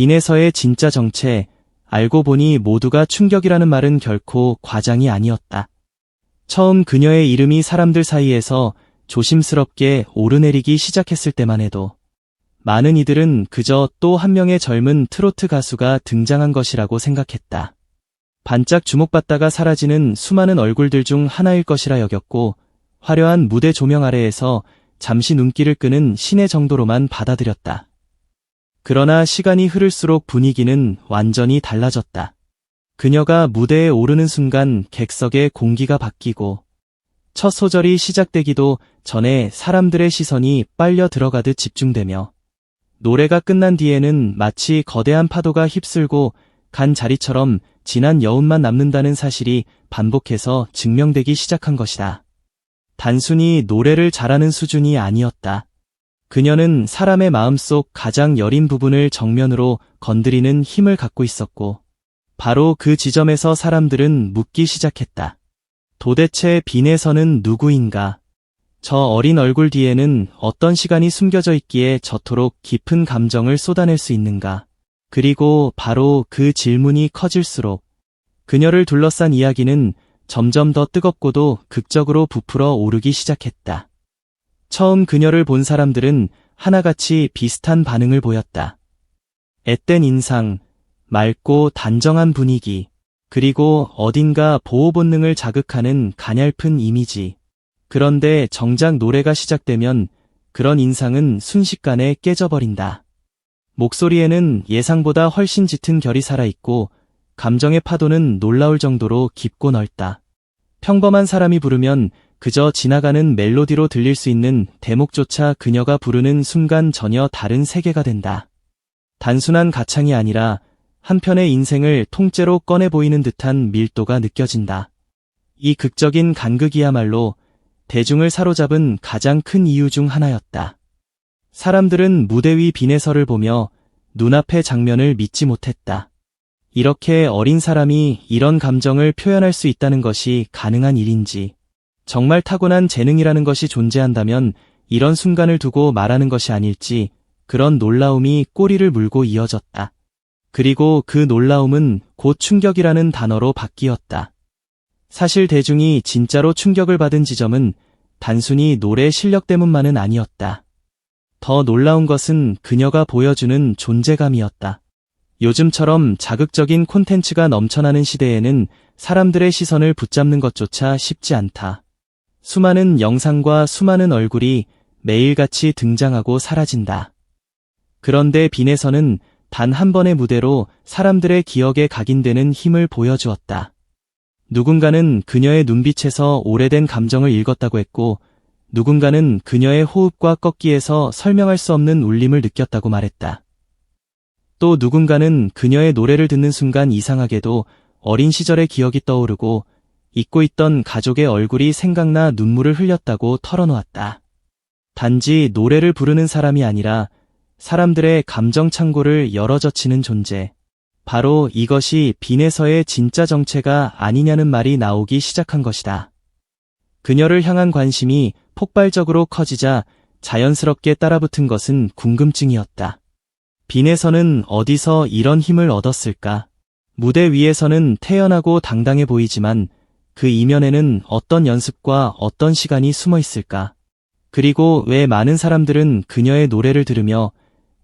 빈에서의 진짜 정체, 알고 보니 모두가 충격이라는 말은 결코 과장이 아니었다. 처음 그녀의 이름이 사람들 사이에서 조심스럽게 오르내리기 시작했을 때만 해도 많은 이들은 그저 또 한 명의 젊은 트로트 가수가 등장한 것이라고 생각했다. 반짝 주목받다가 사라지는 수많은 얼굴들 중 하나일 것이라 여겼고, 화려한 무대 조명 아래에서 잠시 눈길을 끄는 신의 정도로만 받아들였다. 그러나 시간이 흐를수록 분위기는 완전히 달라졌다. 그녀가 무대에 오르는 순간 객석의 공기가 바뀌고, 첫 소절이 시작되기도 전에 사람들의 시선이 빨려 들어가듯 집중되며, 노래가 끝난 뒤에는 마치 거대한 파도가 휩쓸고 간 자리처럼 진한 여운만 남는다는 사실이 반복해서 증명되기 시작한 것이다. 단순히 노래를 잘하는 수준이 아니었다. 그녀는 사람의 마음속 가장 여린 부분을 정면으로 건드리는 힘을 갖고 있었고, 바로 그 지점에서 사람들은 묻기 시작했다. 도대체 빈에서는 누구인가? 저 어린 얼굴 뒤에는 어떤 시간이 숨겨져 있기에 저토록 깊은 감정을 쏟아낼 수 있는가? 그리고 바로 그 질문이 커질수록 그녀를 둘러싼 이야기는 점점 더 뜨겁고도 극적으로 부풀어 오르기 시작했다. 처음 그녀를 본 사람들은 하나같이 비슷한 반응을 보였다. 앳된 인상, 맑고 단정한 분위기, 그리고 어딘가 보호 본능을 자극하는 가냘픈 이미지. 그런데 정작 노래가 시작되면 그런 인상은 순식간에 깨져버린다. 목소리에는 예상보다 훨씬 짙은 결이 살아있고, 감정의 파도는 놀라울 정도로 깊고 넓다. 평범한 사람이 부르면 그저 지나가는 멜로디로 들릴 수 있는 대목조차 그녀가 부르는 순간 전혀 다른 세계가 된다. 단순한 가창이 아니라 한편의 인생을 통째로 꺼내 보이는 듯한 밀도가 느껴진다. 이 극적인 간극이야말로 대중을 사로잡은 가장 큰 이유 중 하나였다. 사람들은 무대 위 빈에서를 보며 눈앞의 장면을 믿지 못했다. 이렇게 어린 사람이 이런 감정을 표현할 수 있다는 것이 가능한 일인지, 정말 타고난 재능이라는 것이 존재한다면 이런 순간을 두고 말하는 것이 아닐지, 그런 놀라움이 꼬리를 물고 이어졌다. 그리고 그 놀라움은 곧 충격이라는 단어로 바뀌었다. 사실 대중이 진짜로 충격을 받은 지점은 단순히 노래 실력 때문만은 아니었다. 더 놀라운 것은 그녀가 보여주는 존재감이었다. 요즘처럼 자극적인 콘텐츠가 넘쳐나는 시대에는 사람들의 시선을 붙잡는 것조차 쉽지 않다. 수많은 영상과 수많은 얼굴이 매일같이 등장하고 사라진다. 그런데 빈에서는 단 한 번의 무대로 사람들의 기억에 각인되는 힘을 보여주었다. 누군가는 그녀의 눈빛에서 오래된 감정을 읽었다고 했고, 누군가는 그녀의 호흡과 꺾기에서 설명할 수 없는 울림을 느꼈다고 말했다. 또 누군가는 그녀의 노래를 듣는 순간 이상하게도 어린 시절의 기억이 떠오르고 잊고 있던 가족의 얼굴이 생각나 눈물을 흘렸다고 털어놓았다. 단지 노래를 부르는 사람이 아니라 사람들의 감정 창고를 열어젖히는 존재. 바로 이것이 빈에서의 진짜 정체가 아니냐는 말이 나오기 시작한 것이다. 그녀를 향한 관심이 폭발적으로 커지자 자연스럽게 따라붙은 것은 궁금증이었다. 빈에서는 어디서 이런 힘을 얻었을까? 무대 위에서는 태연하고 당당해 보이지만 그 이면에는 어떤 연습과 어떤 시간이 숨어 있을까? 그리고 왜 많은 사람들은 그녀의 노래를 들으며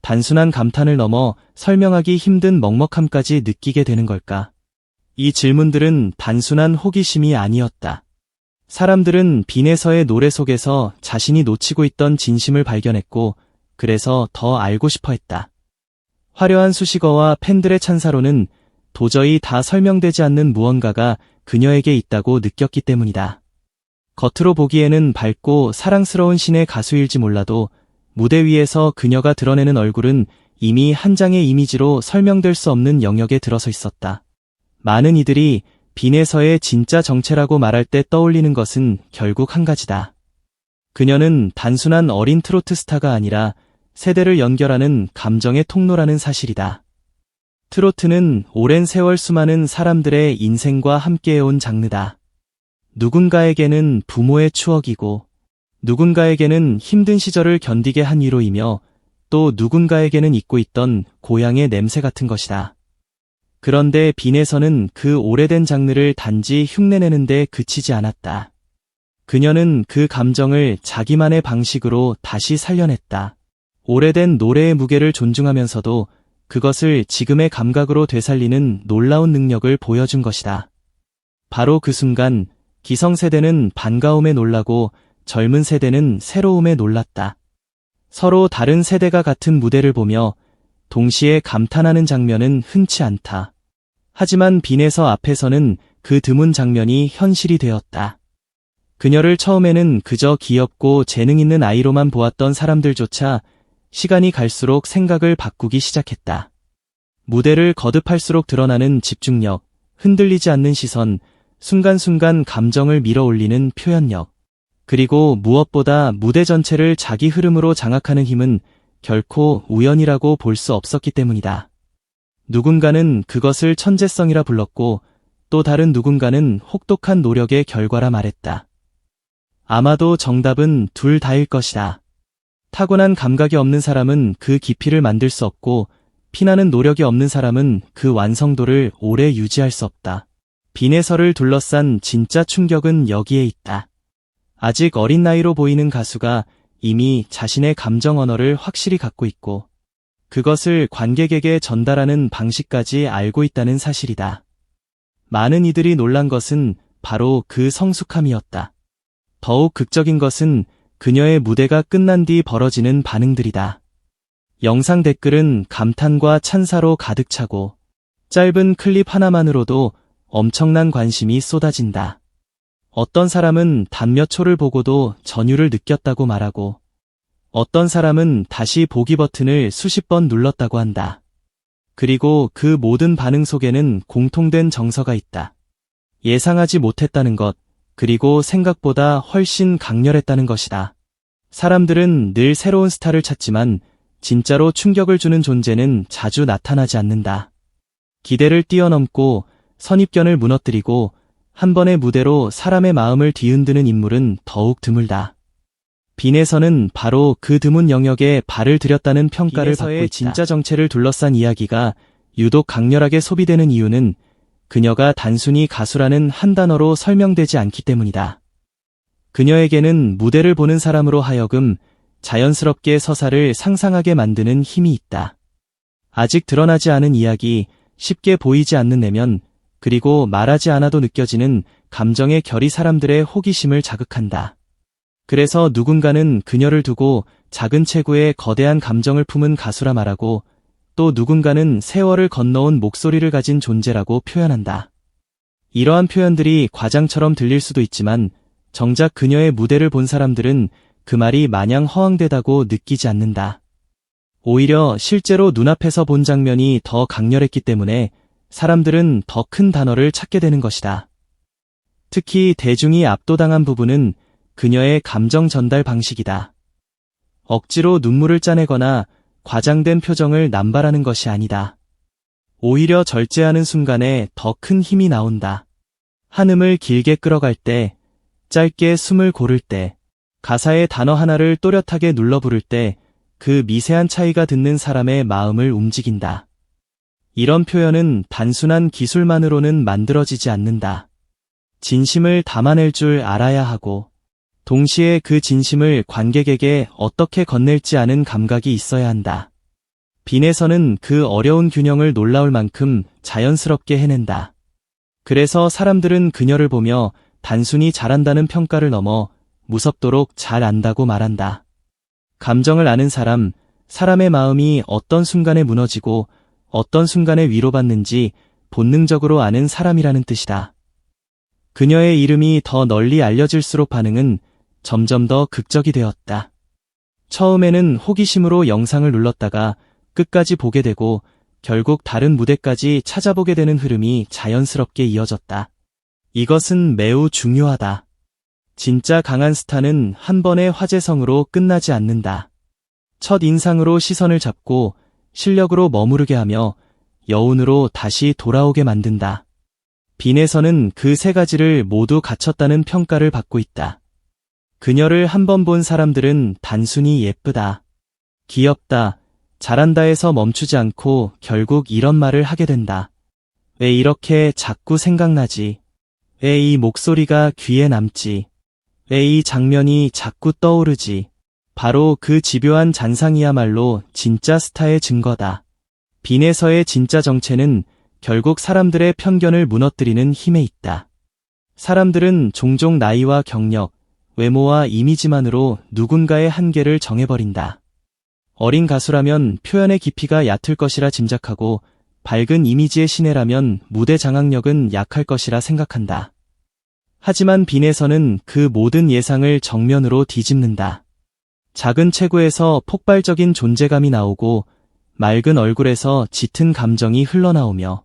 단순한 감탄을 넘어 설명하기 힘든 먹먹함까지 느끼게 되는 걸까? 이 질문들은 단순한 호기심이 아니었다. 사람들은 빈에서의 노래 속에서 자신이 놓치고 있던 진심을 발견했고, 그래서 더 알고 싶어 했다. 화려한 수식어와 팬들의 찬사로는 도저히 다 설명되지 않는 무언가가 그녀에게 있다고 느꼈기 때문이다. 겉으로 보기에는 밝고 사랑스러운 신의 가수일지 몰라도 무대 위에서 그녀가 드러내는 얼굴은 이미 한 장의 이미지로 설명될 수 없는 영역에 들어서 있었다. 많은 이들이 빈에서의 진짜 정체라고 말할 때 떠올리는 것은 결국 한 가지다. 그녀는 단순한 어린 트로트 스타가 아니라 세대를 연결하는 감정의 통로라는 사실이다. 트로트는 오랜 세월 수많은 사람들의 인생과 함께해온 장르다. 누군가에게는 부모의 추억이고, 누군가에게는 힘든 시절을 견디게 한 위로이며, 또 누군가에게는 잊고 있던 고향의 냄새 같은 것이다. 그런데 빈에서는 그 오래된 장르를 단지 흉내내는데 그치지 않았다. 그녀는 그 감정을 자기만의 방식으로 다시 살려냈다. 오래된 노래의 무게를 존중하면서도 그것을 지금의 감각으로 되살리는 놀라운 능력을 보여준 것이다. 바로 그 순간 기성세대는 반가움에 놀라고 젊은 세대는 새로움에 놀랐다. 서로 다른 세대가 같은 무대를 보며 동시에 감탄하는 장면은 흔치 않다. 하지만 빈에서 앞에서는 그 드문 장면이 현실이 되었다. 그녀를 처음에는 그저 귀엽고 재능 있는 아이로만 보았던 사람들조차 시간이 갈수록 생각을 바꾸기 시작했다. 무대를 거듭할수록 드러나는 집중력, 흔들리지 않는 시선, 순간순간 감정을 밀어올리는 표현력, 그리고 무엇보다 무대 전체를 자기 흐름으로 장악하는 힘은 결코 우연이라고 볼 수 없었기 때문이다. 누군가는 그것을 천재성이라 불렀고 또 다른 누군가는 혹독한 노력의 결과라 말했다. 아마도 정답은 둘 다일 것이다. 타고난 감각이 없는 사람은 그 깊이를 만들 수 없고 피나는 노력이 없는 사람은 그 완성도를 오래 유지할 수 없다. 빈에서를 둘러싼 진짜 충격은 여기에 있다. 아직 어린 나이로 보이는 가수가 이미 자신의 감정 언어를 확실히 갖고 있고 그것을 관객에게 전달하는 방식까지 알고 있다는 사실이다. 많은 이들이 놀란 것은 바로 그 성숙함이었다. 더욱 극적인 것은 그녀의 무대가 끝난 뒤 벌어지는 반응들이다. 영상 댓글은 감탄과 찬사로 가득 차고 짧은 클립 하나만으로도 엄청난 관심이 쏟아진다. 어떤 사람은 단 몇 초를 보고도 전율을 느꼈다고 말하고 어떤 사람은 다시 보기 버튼을 수십 번 눌렀다고 한다. 그리고 그 모든 반응 속에는 공통된 정서가 있다. 예상하지 못했다는 것, 그리고 생각보다 훨씬 강렬했다는 것이다. 사람들은 늘 새로운 스타를 찾지만 진짜로 충격을 주는 존재는 자주 나타나지 않는다. 기대를 뛰어넘고 선입견을 무너뜨리고 한 번의 무대로 사람의 마음을 뒤흔드는 인물은 더욱 드물다. 빈에서는 바로 그 드문 영역에 발을 들였다는 평가를 받고 있다. 진짜 정체를 둘러싼 이야기가 유독 강렬하게 소비되는 이유는 그녀가 단순히 가수라는 한 단어로 설명되지 않기 때문이다. 그녀에게는 무대를 보는 사람으로 하여금 자연스럽게 서사를 상상하게 만드는 힘이 있다. 아직 드러나지 않은 이야기, 쉽게 보이지 않는 내면, 그리고 말하지 않아도 느껴지는 감정의 결이 사람들의 호기심을 자극한다. 그래서 누군가는 그녀를 두고 작은 체구에 거대한 감정을 품은 가수라 말하고 또 누군가는 세월을 건너온 목소리를 가진 존재라고 표현한다. 이러한 표현들이 과장처럼 들릴 수도 있지만 정작 그녀의 무대를 본 사람들은 그 말이 마냥 허황되다고 느끼지 않는다. 오히려 실제로 눈앞에서 본 장면이 더 강렬했기 때문에 사람들은 더 큰 단어를 찾게 되는 것이다. 특히 대중이 압도당한 부분은 그녀의 감정 전달 방식이다. 억지로 눈물을 짜내거나 과장된 표정을 남발하는 것이 아니다. 오히려 절제하는 순간에 더 큰 힘이 나온다. 한음을 길게 끌어갈 때, 짧게 숨을 고를 때, 가사의 단어 하나를 또렷하게 눌러 부를 때 그 미세한 차이가 듣는 사람의 마음을 움직인다. 이런 표현은 단순한 기술만으로는 만들어지지 않는다. 진심을 담아낼 줄 알아야 하고 동시에 그 진심을 관객에게 어떻게 건넬지 아는 감각이 있어야 한다. 빈에서는 그 어려운 균형을 놀라울 만큼 자연스럽게 해낸다. 그래서 사람들은 그녀를 보며 단순히 잘한다는 평가를 넘어 무섭도록 잘 안다고 말한다. 감정을 아는 사람, 사람의 마음이 어떤 순간에 무너지고 어떤 순간에 위로받는지 본능적으로 아는 사람이라는 뜻이다. 그녀의 이름이 더 널리 알려질수록 반응은 점점 더 극적이 되었다. 처음에는 호기심으로 영상을 눌렀다가 끝까지 보게 되고 결국 다른 무대까지 찾아보게 되는 흐름이 자연스럽게 이어졌다. 이것은 매우 중요하다. 진짜 강한 스타는 한 번의 화제성으로 끝나지 않는다. 첫 인상으로 시선을 잡고 실력으로 머무르게 하며 여운으로 다시 돌아오게 만든다. 빈에서는 그 세 가지를 모두 갖췄다는 평가를 받고 있다. 그녀를 한 번 본 사람들은 단순히 예쁘다, 귀엽다, 잘한다에서 멈추지 않고 결국 이런 말을 하게 된다. 왜 이렇게 자꾸 생각나지? 왜 이 목소리가 귀에 남지? 왜 이 장면이 자꾸 떠오르지? 바로 그 집요한 잔상이야말로 진짜 스타의 증거다. 빈에서의 진짜 정체는 결국 사람들의 편견을 무너뜨리는 힘에 있다. 사람들은 종종 나이와 경력, 외모와 이미지만으로 누군가의 한계를 정해버린다. 어린 가수라면 표현의 깊이가 얕을 것이라 짐작하고 밝은 이미지의 신예라면 무대 장악력은 약할 것이라 생각한다. 하지만 빈에서는 그 모든 예상을 정면으로 뒤집는다. 작은 체구에서 폭발적인 존재감이 나오고 맑은 얼굴에서 짙은 감정이 흘러나오며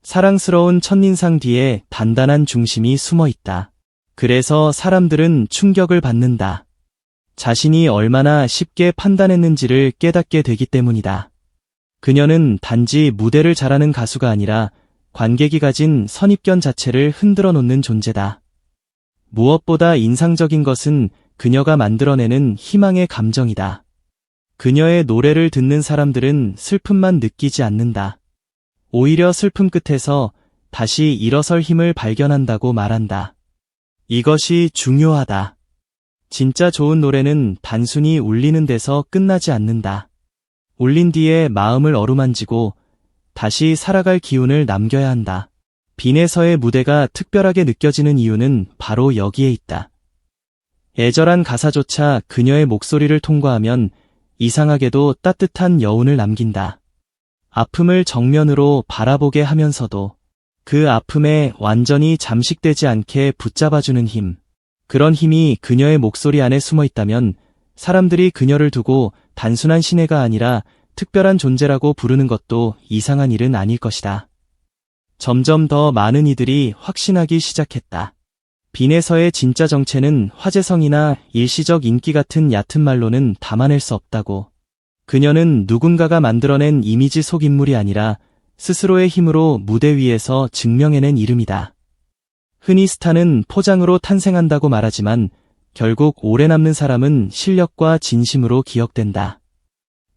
사랑스러운 첫인상 뒤에 단단한 중심이 숨어 있다. 그래서 사람들은 충격을 받는다. 자신이 얼마나 쉽게 판단했는지를 깨닫게 되기 때문이다. 그녀는 단지 무대를 잘하는 가수가 아니라 관객이 가진 선입견 자체를 흔들어 놓는 존재다. 무엇보다 인상적인 것은 그녀가 만들어내는 희망의 감정이다. 그녀의 노래를 듣는 사람들은 슬픔만 느끼지 않는다. 오히려 슬픔 끝에서 다시 일어설 힘을 발견한다고 말한다. 이것이 중요하다. 진짜 좋은 노래는 단순히 울리는 데서 끝나지 않는다. 울린 뒤에 마음을 어루만지고 다시 살아갈 기운을 남겨야 한다. 빈에서의 무대가 특별하게 느껴지는 이유는 바로 여기에 있다. 애절한 가사조차 그녀의 목소리를 통과하면 이상하게도 따뜻한 여운을 남긴다. 아픔을 정면으로 바라보게 하면서도 그 아픔에 완전히 잠식되지 않게 붙잡아주는 힘. 그런 힘이 그녀의 목소리 안에 숨어 있다면 사람들이 그녀를 두고 단순한 신예가 아니라 특별한 존재라고 부르는 것도 이상한 일은 아닐 것이다. 점점 더 많은 이들이 확신하기 시작했다. 빈에서의 진짜 정체는 화제성이나 일시적 인기 같은 얕은 말로는 담아낼 수 없다고. 그녀는 누군가가 만들어낸 이미지 속 인물이 아니라 스스로의 힘으로 무대 위에서 증명해낸 이름이다. 흔히 스타는 포장으로 탄생한다고 말하지만 결국 오래 남는 사람은 실력과 진심으로 기억된다.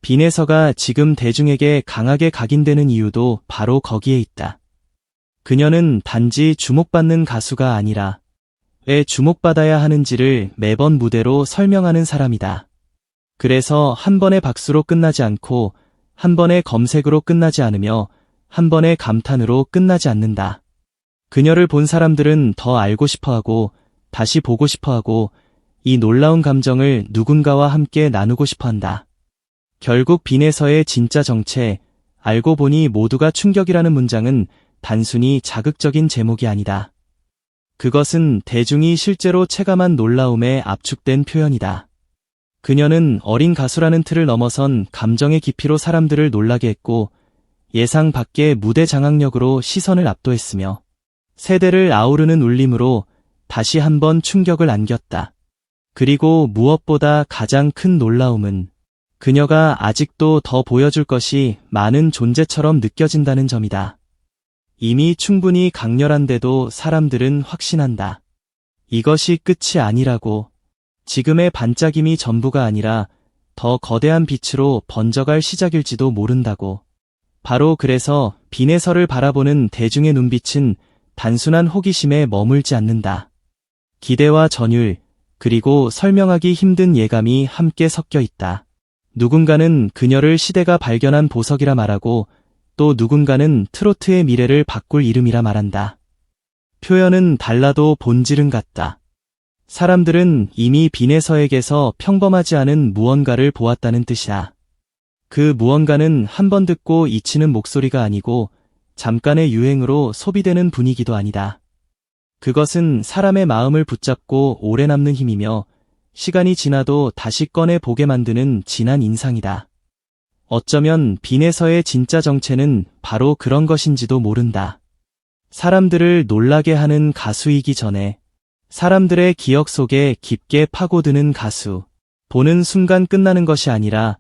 빈에서가 지금 대중에게 강하게 각인되는 이유도 바로 거기에 있다. 그녀는 단지 주목받는 가수가 아니라 왜 주목받아야 하는지를 매번 무대로 설명하는 사람이다. 그래서 한 번의 박수로 끝나지 않고 한 번의 검색으로 끝나지 않으며 한 번의 감탄으로 끝나지 않는다. 그녀를 본 사람들은 더 알고 싶어하고 다시 보고 싶어하고 이 놀라운 감정을 누군가와 함께 나누고 싶어한다. 결국 빈에서의 진짜 정체, 알고 보니 모두가 충격이라는 문장은 단순히 자극적인 제목이 아니다. 그것은 대중이 실제로 체감한 놀라움에 압축된 표현이다. 그녀는 어린 가수라는 틀을 넘어선 감정의 깊이로 사람들을 놀라게 했고 예상 밖의 무대 장악력으로 시선을 압도했으며 세대를 아우르는 울림으로 다시 한번 충격을 안겼다. 그리고 무엇보다 가장 큰 놀라움은 그녀가 아직도 더 보여줄 것이 많은 존재처럼 느껴진다는 점이다. 이미 충분히 강렬한데도 사람들은 확신한다. 이것이 끝이 아니라고. 지금의 반짝임이 전부가 아니라 더 거대한 빛으로 번져갈 시작일지도 모른다고. 바로 그래서 빈에서를 바라보는 대중의 눈빛은 단순한 호기심에 머물지 않는다. 기대와 전율, 그리고 설명하기 힘든 예감이 함께 섞여 있다. 누군가는 그녀를 시대가 발견한 보석이라 말하고 또 누군가는 트로트의 미래를 바꿀 이름이라 말한다. 표현은 달라도 본질은 같다. 사람들은 이미 빈에서에게서 평범하지 않은 무언가를 보았다는 뜻이다. 그 무언가는 한 번 듣고 잊히는 목소리가 아니고 잠깐의 유행으로 소비되는 분위기도 아니다. 그것은 사람의 마음을 붙잡고 오래 남는 힘이며 시간이 지나도 다시 꺼내 보게 만드는 진한 인상이다. 어쩌면 빈에서의 진짜 정체는 바로 그런 것인지도 모른다. 사람들을 놀라게 하는 가수이기 전에 사람들의 기억 속에 깊게 파고드는 가수. 보는 순간 끝나는 것이 아니라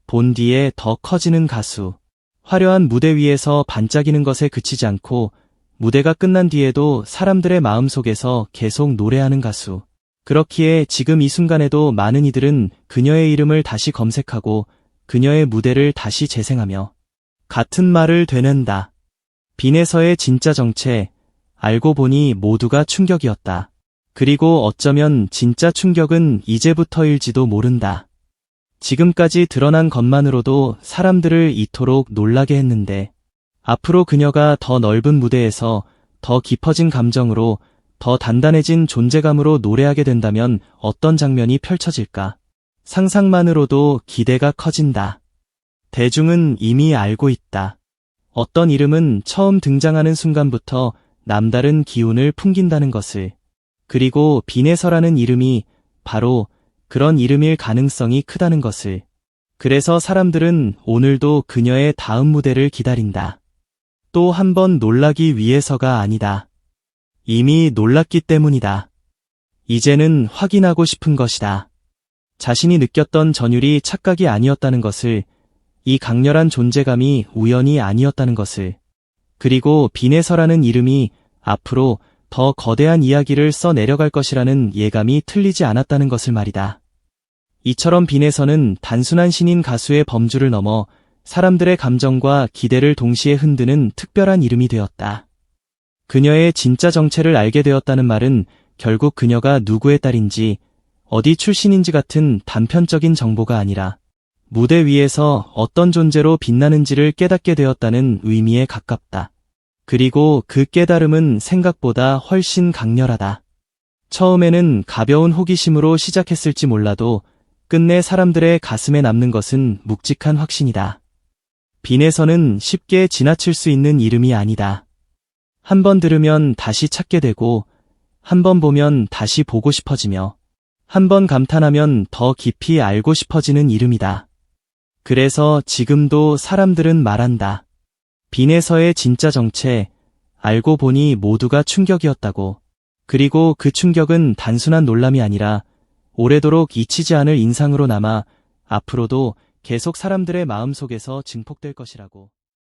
본 뒤에 더 커지는 가수. 화려한 무대 위에서 반짝이는 것에 그치지 않고 무대가 끝난 뒤에도 사람들의 마음속에서 계속 노래하는 가수. 그렇기에 지금 이 순간에도 많은 이들은 그녀의 이름을 다시 검색하고 그녀의 무대를 다시 재생하며 같은 말을 되낸다. 빈에서의 진짜 정체, 알고 보니 모두가 충격이었다. 그리고 어쩌면 진짜 충격은 이제부터일지도 모른다. 지금까지 드러난 것만으로도 사람들을 이토록 놀라게 했는데, 앞으로 그녀가 더 넓은 무대에서 더 깊어진 감정으로, 더 단단해진 존재감으로 노래하게 된다면 어떤 장면이 펼쳐질까? 상상만으로도 기대가 커진다. 대중은 이미 알고 있다. 어떤 이름은 처음 등장하는 순간부터 남다른 기운을 풍긴다는 것을. 그리고 빈에서라는 이름이 바로 그런 이름일 가능성이 크다는 것을. 그래서 사람들은 오늘도 그녀의 다음 무대를 기다린다. 또 한 번 놀라기 위해서가 아니다. 이미 놀랐기 때문이다. 이제는 확인하고 싶은 것이다. 자신이 느꼈던 전율이 착각이 아니었다는 것을, 이 강렬한 존재감이 우연이 아니었다는 것을, 그리고 빈에서라는 이름이 앞으로 더 거대한 이야기를 써내려갈 것이라는 예감이 틀리지 않았다는 것을 말이다. 이처럼 빈에서는 단순한 신인 가수의 범주를 넘어 사람들의 감정과 기대를 동시에 흔드는 특별한 이름이 되었다. 그녀의 진짜 정체를 알게 되었다는 말은 결국 그녀가 누구의 딸인지, 어디 출신인지 같은 단편적인 정보가 아니라 무대 위에서 어떤 존재로 빛나는지를 깨닫게 되었다는 의미에 가깝다. 그리고 그 깨달음은 생각보다 훨씬 강렬하다. 처음에는 가벼운 호기심으로 시작했을지 몰라도 끝내 사람들의 가슴에 남는 것은 묵직한 확신이다. 빈에서는 쉽게 지나칠 수 있는 이름이 아니다. 한 번 들으면 다시 찾게 되고, 한 번 보면 다시 보고 싶어지며, 한 번 감탄하면 더 깊이 알고 싶어지는 이름이다. 그래서 지금도 사람들은 말한다. 빈에서의 진짜 정체, 알고 보니 모두가 충격이었다고. 그리고 그 충격은 단순한 놀람이 아니라 오래도록 잊히지 않을 인상으로 남아 앞으로도 계속 사람들의 마음속에서 증폭될 것이라고.